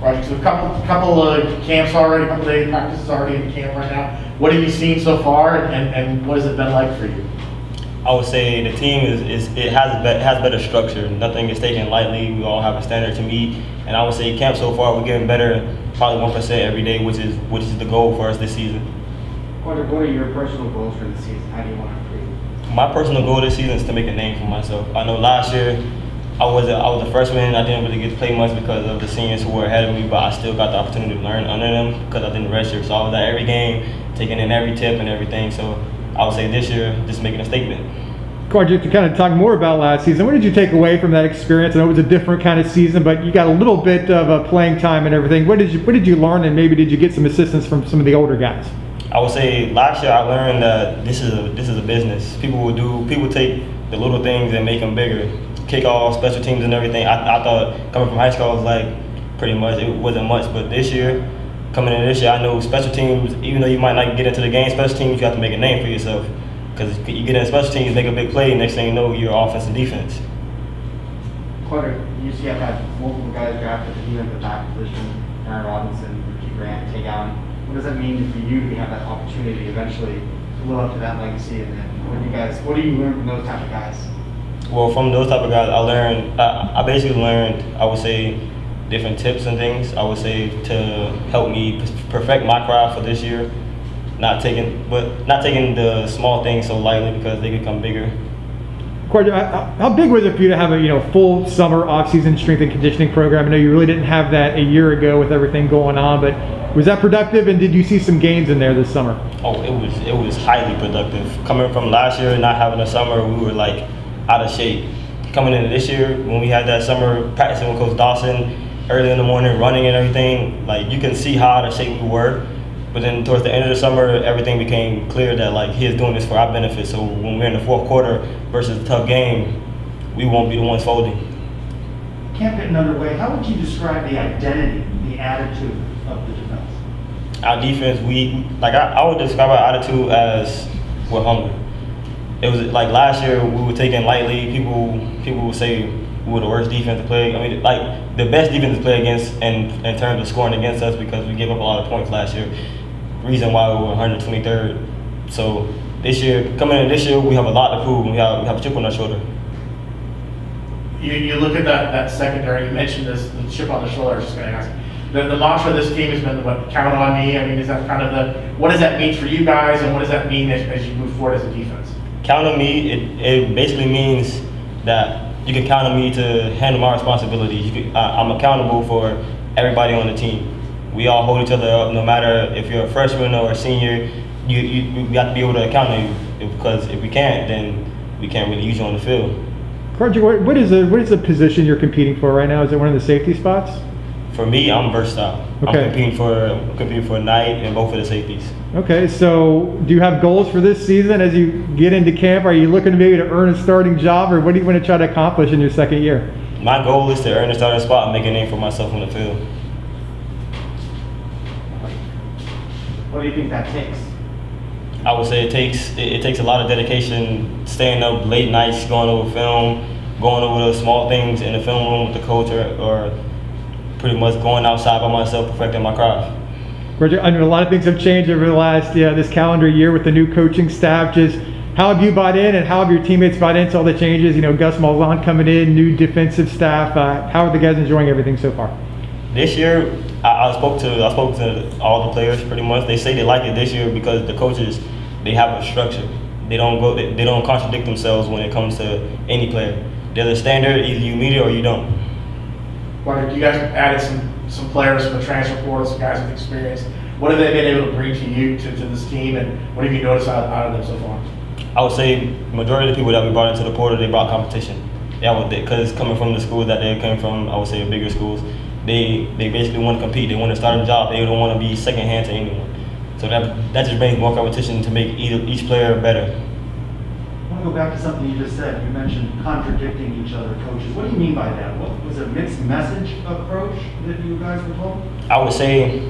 Right, so a couple of camps already, a couple days practices already in camp right now. What have you seen so far, and what has it been like for you? I would say the team has better structure. Nothing is taken lightly. We all have a standard to meet, and I would say camp so far we're getting better, probably 1% every day, which is the goal for us this season. What are your personal goals for the season? How do you want to improve? My personal goal this season is to make a name for myself. I know last year I was a freshman. I didn't really get to play much because of the seniors who were ahead of me, but I still got the opportunity to learn under them because I didn't redshirt. So I was at every game, taking in every tip and everything. So I would say this year, just making a statement. Quadric, to kind of talk more about last season, what did you take away from that experience? I know it was a different kind of season, but you got a little bit of playing time and everything. What did you learn, and maybe did you get some assistance from some of the older guys? I would say last year I learned that this is a business. People take the little things and make them bigger. Kickoff, special teams, and everything. I thought coming from high school I was like pretty much it wasn't much, but coming in this year, I know special teams. Even though you might not get into the game, special teams you have to make a name for yourself. Because you get in special teams, make a big play, next thing you know, you're offense and defense. Quadric, UCF had multiple guys drafted to be in the back position. Aaron Robinson, Ricky Grant, Tay Allen. What does that mean for you to have that opportunity eventually to live up to that legacy? And then what do you learn from those type of guys? Well, from those type of guys, I basically learned, I would say, different tips and things. I would say to help me perfect my craft for this year. Not taking the small things so lightly because they become bigger. How big was it for you to have a full summer off-season strength and conditioning program? I know you really didn't have that a year ago with everything going on, but was that productive? And did you see some gains in there this summer? Oh, it was highly productive. Coming from last year, not having a summer, we were like out of shape. Coming into this year, when we had that summer practicing with Coach Dawson early in the morning, running and everything, like you can see how out of shape we were. But then towards the end of the summer, everything became clear that like he is doing this for our benefit. So when we're in the fourth quarter versus a tough game, we won't be the ones folding. Camp getting underway, how would you describe the identity, the attitude of the defense? Our defense, I would describe our attitude as we're hungry. It was like last year we were taken lightly. People would say we were the worst defense to play. I mean, like the best defense to play against in terms of scoring against us because we gave up a lot of points last year. Reason why we were 123rd. So coming in this year, we have a lot to prove. We have a chip on our shoulder. You look at that secondary. You mentioned this the chip on the shoulder. I was just going to ask. The mantra of this team has been what, count on me. I mean, is that kind of what does that mean for you guys, and what does that mean as you move forward as a defense? Count on me. It basically means that you can count on me to handle my responsibilities. I'm accountable for everybody on the team. We all hold each other up, no matter if you're a freshman or a senior. You have to be able to account on you, because if we can't, then we can't really use you on the field. Quadric, what is the position you're competing for right now? Is it one of the safety spots? For me, I'm versatile. Okay. I'm competing for a night and both of the safeties. Okay, so do you have goals for this season as you get into camp? Are you looking maybe to earn a starting job, or what do you want to try to accomplish in your second year? My goal is to earn a starting spot and make a name for myself on the field. What do you think that takes? I would say it takes a lot of dedication, staying up late nights, going over film, going over the small things in the film room with the coach, or pretty much going outside by myself, perfecting my craft. I know a lot of things have changed over the last this calendar year with the new coaching staff. Just how have you bought in, and how have your teammates bought into all the changes? Gus Malzahn coming in, new defensive staff. How are the guys enjoying everything so far? This year, I spoke to all the players pretty much. They say they like it this year because the coaches, they have a structure. They don't contradict themselves when it comes to any player. They're the standard. Either you meet it or you don't. Quadric, you guys added some players from the transfer portal, some guys with experience. What have they been able to bring to you, to this team, and what have you noticed out of them so far? I would say majority of the people that we brought into the portal, they brought competition. Because coming from the schools that they came from, I would say the bigger schools, they basically want to compete. They want to start a job. They don't want to be second hand to anyone. So that just brings more competition to make each player better. I want to go back to something you just said. You mentioned contradicting each other, coaches. What do you mean by that? What was it, a mixed message approach that you guys were told? I would say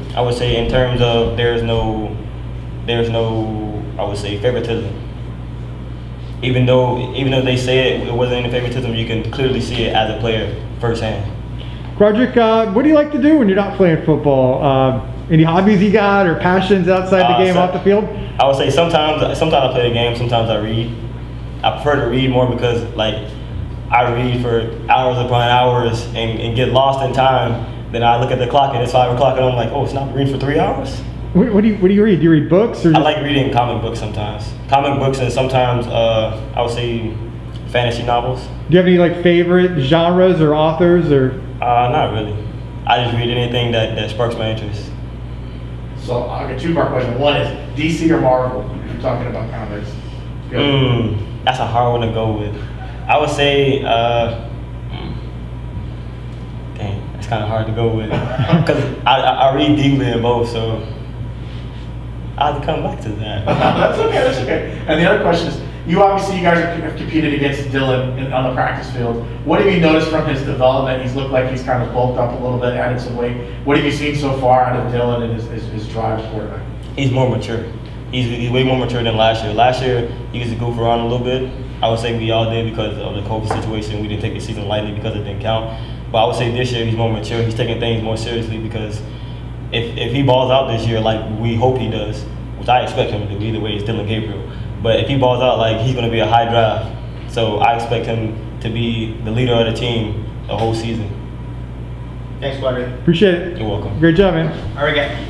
in terms of there's no I would say favoritism. Even though they say it wasn't any favoritism, you can clearly see it as a player firsthand. Quadric, what do you like to do when you're not playing football? Any hobbies you got or passions outside the game, off the field? I would say sometimes I play the game, sometimes I read. I prefer to read more because like I read for hours upon hours and get lost in time. Then I look at the clock and it's 5 o'clock and I'm like, oh, it's not reading for 3 hours? What do you read? Do you read books? Or I like reading comic books sometimes. Comic books and sometimes I would say fantasy novels. Do you have any like favorite genres or authors or? Not really. I just read anything that sparks my interest. So I'll get 2-part question. One is DC or Marvel? If you're talking about comics. Go. That's a hard one to go with. I would say, dang, that's kind of hard to go with because I read deeply in both, so I'll have to come back to that. That's okay. That's okay. And the other question is, you guys have competed against Dylan on the practice field. What have you noticed from his development? He's looked like he's kind of bulked up a little bit, added some weight. What have you seen so far out of Dylan and his drive as quarterback? He's more mature. He's way more mature than last year. Last year, he used to goof around a little bit. I would say we all did because of the COVID situation. We didn't take the season lightly because it didn't count. But I would say this year he's more mature. He's taking things more seriously because if he balls out this year like we hope he does, which I expect him to do, either way, it's Dylan Gabriel. But if he balls out, like he's going to be a high draft. So I expect him to be the leader of the team the whole season. Thanks, Quadric. Appreciate it. You're welcome. Great job, man. All right, guys.